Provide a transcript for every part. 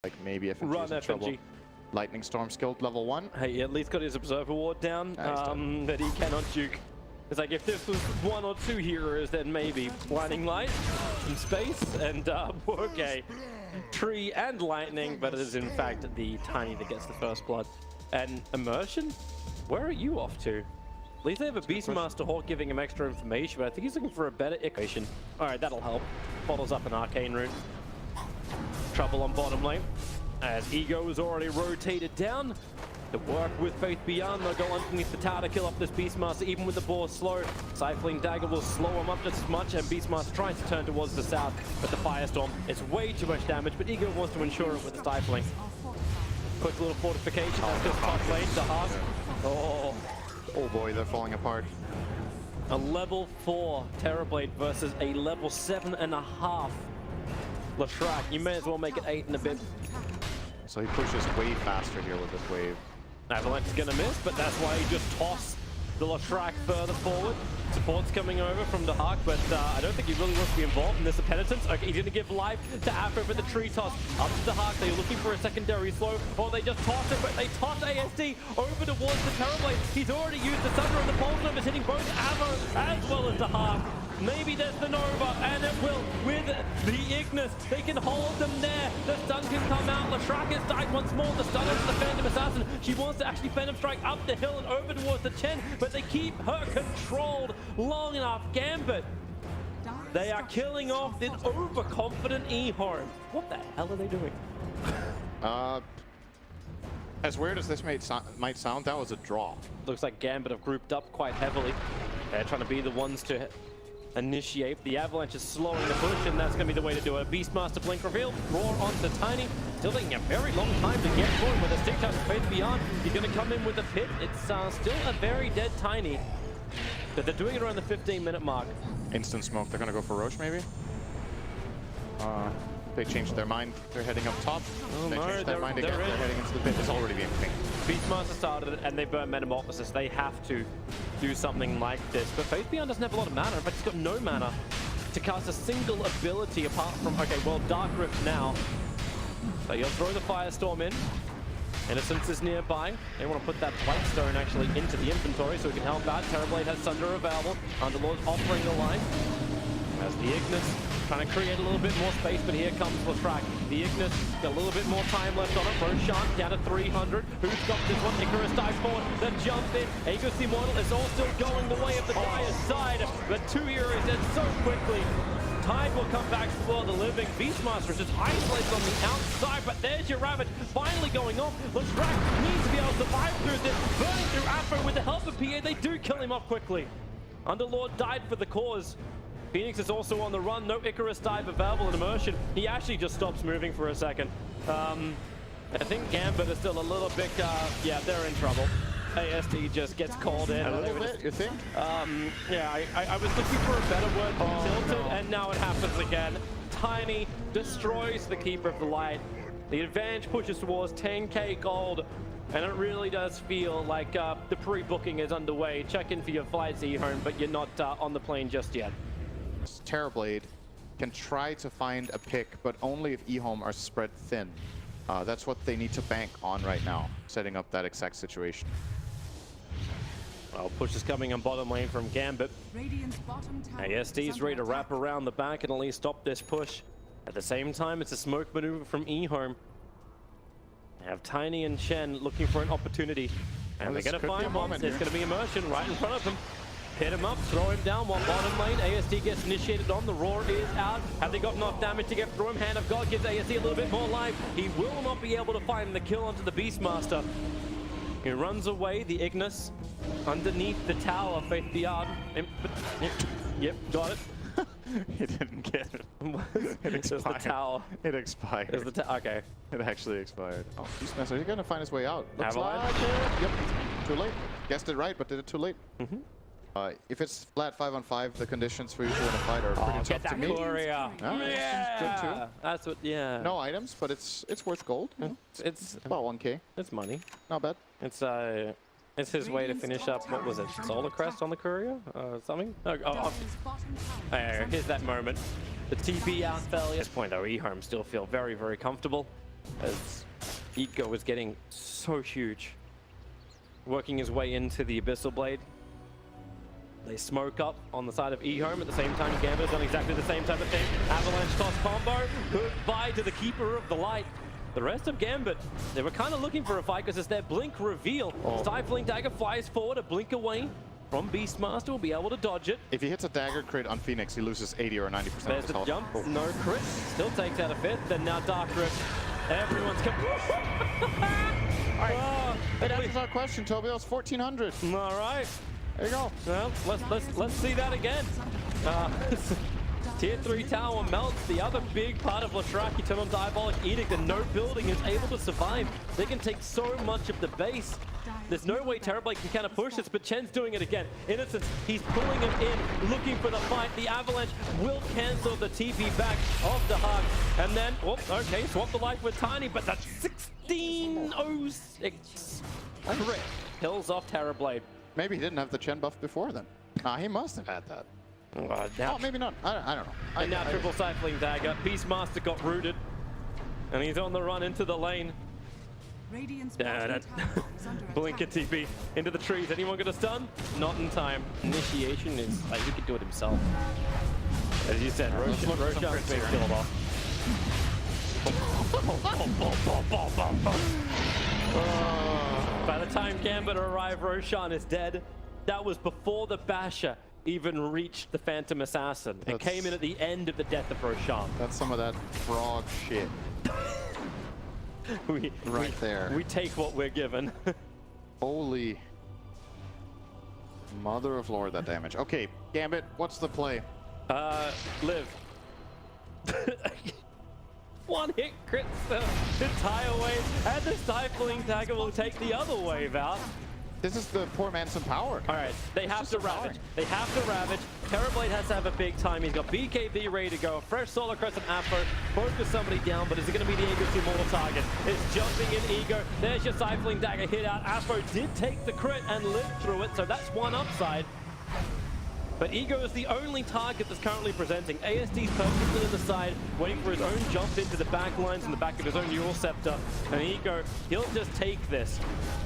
like maybe FNG Run is in trouble. FNG. Lightning Storm skilled level 1. Hey, he at least got his Observer Ward down, that he cannot juke. It's like if this was 1 or 2 heroes, then maybe Blinding Light in space and okay, Tree and Lightning, but it is in fact the Tiny that gets the first blood. And Immersion? Where are you off to? At least they have a Beastmaster Hawk giving him extra information, but I think he's looking for a better equation. Alright, that'll help. Bottles up an Arcane Rune. Trouble on bottom lane. As Ego is already rotated down. To work with Faith Beyond, they'll go underneath the tower to kill off this Beastmaster, even with the boar slow. Cycling Dagger will slow him up just as much, and Beastmaster tries to turn towards the south, but the Firestorm is way too much damage, but Ego wants to ensure it with the Stifling. Quick little fortification, that's just top lane, Dahak. Oh boy, they're falling apart. A level 4 Terrorblade versus a level 7.5 Leshrac. You may as well make it 8 and a bit. So he pushes way faster here with this wave. Avalanche is gonna miss, but that's why he just tossed the Leshrac further forward. Support's coming over from Dahak, but I don't think he really wants to be involved in this penitence. Okay, he's gonna give life to Afro for the tree toss. Up to Dahak, they're looking for a secondary slow. Or they just toss it, but they toss ASD over towards the Terrorblade. He's already used the Thunder, and the Pulse Numbers hitting both Avo as well as Dahak. Maybe there's the Nova, and it will with the Ignis. They can hold them there. The stun can come out. Leshrac is died once more. The stun over the Phantom Assassin. She wants to actually Phantom Strike up the hill and over towards the Chen, but they keep her controlled long enough. Gambit, they are killing off this overconfident Ehome. What the hell are they doing? As weird as this might sound, that was a draw. Looks like Gambit have grouped up quite heavily. They're trying to be the ones to initiate. The Avalanche is slowing the push, and that's going to be the way to do it. Beastmaster Blink reveal, roar onto Tiny. Still taking a very long time to get going with a stick touch of Faith Beyond. He's going to come in with a pit. It's still a very dead Tiny. But they're doing it around the 15-minute mark. Instant smoke. They're going to go for Roche, maybe? They changed their mind. They're heading up top. Oh, they changed their mind again. They're heading into the pit. It's already being pinged. Beastmaster started it, and they burn Metamorphosis. They have to do something like this. But Faith Beyond doesn't have a lot of mana. In fact, he's got no mana to cast a single ability apart from, okay, well, Dark Rift now. So you'll throw the Firestorm in. Innocence is nearby. They want to put that Blightstone actually into the inventory so it can help out. Terrorblade has Thunder available. Underlord's offering the line. As the Ignis trying to create a little bit more space, but here comes Leshrac. The Ignis got a little bit more time left on it. Roshan down to 300. Who's got this one? Icarus dives forward. The jump in. Aegis the Immortal is all still going the way of the Dire side. But 2 heroes dead so quickly. Tide will come back to the world of the living. Beastmaster is just isolated on the outside, but there's your Ravage finally going off. Leshrac needs to be able to survive through this. Burning through Afro with the help of PA. They do kill him off quickly. Underlord died for the cause. Phoenix is also on the run. No Icarus dive available in Immersion. He actually just stops moving for a second. I think Gambit is still a little bit, yeah, they're in trouble. ASD just gets called in. A little bit, you think? Yeah, I was looking for a better word than tilted, and now it happens again. Tiny destroys the Keeper of the Light. The advantage pushes towards 10k gold, and it really does feel like the pre-booking is underway. Check in for your flights, Ehome, but you're not on the plane just yet. Terrorblade can try to find a pick, but only if Ehome are spread thin. That's what they need to bank on right now, setting up that exact situation. Well, push is coming on bottom lane from Gambit. ASD's ready to wrap around the back and at least stop this push. At the same time, it's a smoke maneuver from Ehome. They have Tiny and Shen looking for an opportunity. And they're going to find one. There's going to be Immersion right in front of them. Hit him up, throw him down while bottom lane. ASD gets initiated on. The roar is out. Have they got enough damage to get through him? Hand of God gives ASD a little bit more life. He will not be able to find the kill onto the Beastmaster. He runs away. The Ignis underneath the tower. Faith Beyond. Yep, got it. He didn't get it. It expired. The tower. It expired. Okay. It actually expired. Oh, Beastmaster, he's gonna find his way out. Looks Avalanche? like it. Yep. Too late. Guessed it right, but did it too late. If it's flat 5-on-5, the conditions for you to win a fight are pretty tough to meet. Courier. Yeah, good too. That's what. Yeah. No items, but it's worth gold. It's about 1k. It's money. Not bad. It's his way to finish up. What was it? Solar Crest on the courier? Something? Here's that moment. The TP out failure. At this point, though, Ehome still feel very, very comfortable. as Ego is getting so huge. Working his way into the Abyssal Blade. They smoke up on the side of Ehome at the same time. Gambit has done exactly the same type of thing. Avalanche toss combo. Goodbye to the Keeper of the Light. The rest of Gambit, they were kind of looking for a fight because it's their blink reveal. Stifling Dagger flies forward, a blink away from Beastmaster, will be able to dodge it. If he hits a dagger crit on Phoenix, he loses 80 or 90% of There's his the health. jump, no crit. Still takes out a fifth, and now Dark Rift. Everyone's coming. Alright, that answers our question, Toby. That was 1400. All right. There you go. Well, let's see that again. Tier 3 tower melts. The other big part of Latraki turned on Diabolic Edict, and no building is able to survive. They can take so much of the base. There's no way Terrorblade can kind of push this, but Chen's doing it again. Innocence, he's pulling him in, looking for the fight. The Avalanche will cancel the TP back of the Hug. And then, oh, okay, swap the life with Tiny, but that's 1606. Crit kills off Terrorblade. Maybe he didn't have the Chen buff before then. Nah, he must have had that. Now, Oh, maybe not. I don't know. and now triple Stifling Dagger. Beastmaster got rooted, and he's on the run into the lane. Blinker TP into the trees. Anyone gonna stun? Not in time. Initiation is like he could do it himself. As you said, Roshan's been killed off. By the time Gambit arrived, Roshan is dead. That was before the Basher even reached the Phantom Assassin. It came in at the end of the death of Roshan. That's some of that frog shit. There. We take what we're given. Holy mother of Lord, that damage. Okay, Gambit, what's the play? Live. One hit crits the entire wave, and the Stifling Dagger will take the other wave out. This is the poor man's some power. All right, they have to ravage. They have to ravage. Terrorblade has to have a big time. He's got BKB ready to go. A fresh Solar Crescent Afro. Focus somebody down, but is it going to be the Ego's immortal target? It's jumping in Ego. There's your Stifling Dagger hit out. Afro did take the crit and live through it, so that's one upside. But Ego is the only target that's currently presenting. ASD's perfectly in the side, waiting for his own jump into the back lines in the back of his own Neural Scepter. And Ego, he'll just take this.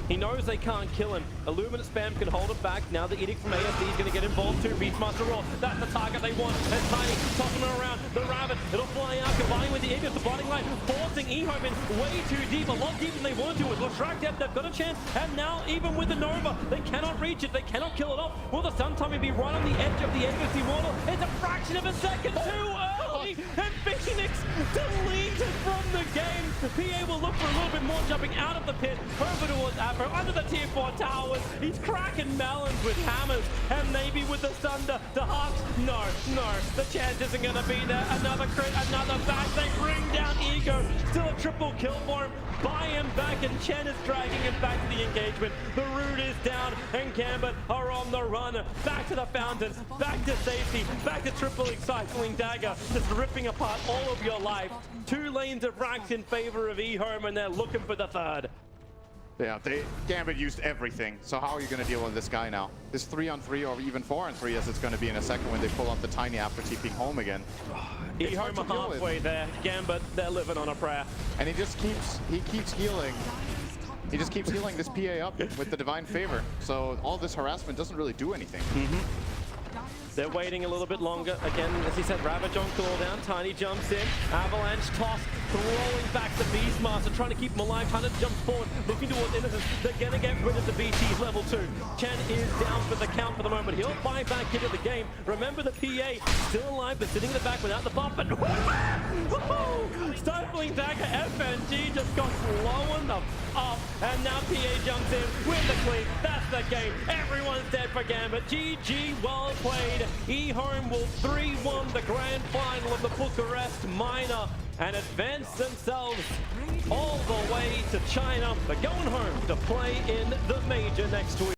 He knows they can't kill him. Illuminate spam can hold it back. Now the Edict from ASD is going to get involved too. Beastmaster Roar, that's the target they want. And Tiny tossing him around. The Rabbit, it'll fly out, combining with the Ego, the bottom line, forcing Ehome in way too deep, a lot deeper than they wanted to. With Latrak Depth, they've got a chance. And now, even with the Nova, they cannot reach it. They cannot kill it off. Will the Sun Tommy be right on the edge of the Ego's immortal? It's a fraction of a second too early. And Phoenix deleted from the game. PA will look for a little bit more, jumping out of the pit, over towards Afro, under the tier 4 towers. He's cracking melons with hammers, and maybe with the thunder, the Hawks. No, the chance isn't going to be there. Another crit, another back. They bring down Ego. Still a triple kill for him. Buy him back, and Chen is dragging him back to the engagement. The root is down, and Gambit are on the run. Back to the fountain, back to safety, back to triple Stifling Dagger, just ripping apart all of your life. 2 lanes of racks in favor of Ehome, and they're looking for the third. Yeah, Gambit used everything. So how are you going to deal with this guy now? This 3-on-3 or even 4-on-3 as it's going to be in a second when they pull up the Tiny after TPing home again. Ehome are halfway there. Gambit, they're living on a prayer. And he keeps healing. He just keeps healing this PA up with the Divine Favor. So all this harassment doesn't really do anything. They're waiting a little bit longer. Again, as he said, Ravage on cooldown. Tiny jumps in. Avalanche toss, throwing back the Beastmaster, trying to keep him alive, trying to jump forward, looking towards Innocence. They're going to get rid of the BT's level 2. Chen is down for the count for the moment. He'll buy back into the game. Remember the PA still alive, but sitting in the back without the bump. And Stifling Dagger FNG just got blown up. And now PA jumps in with the clean. That's the game. Everyone's dead for Gambit. GG, well played. Ehome will 3-1 the grand final of the Bucharest Minor and advance themselves all the way to China. They're going home to play in the major next week.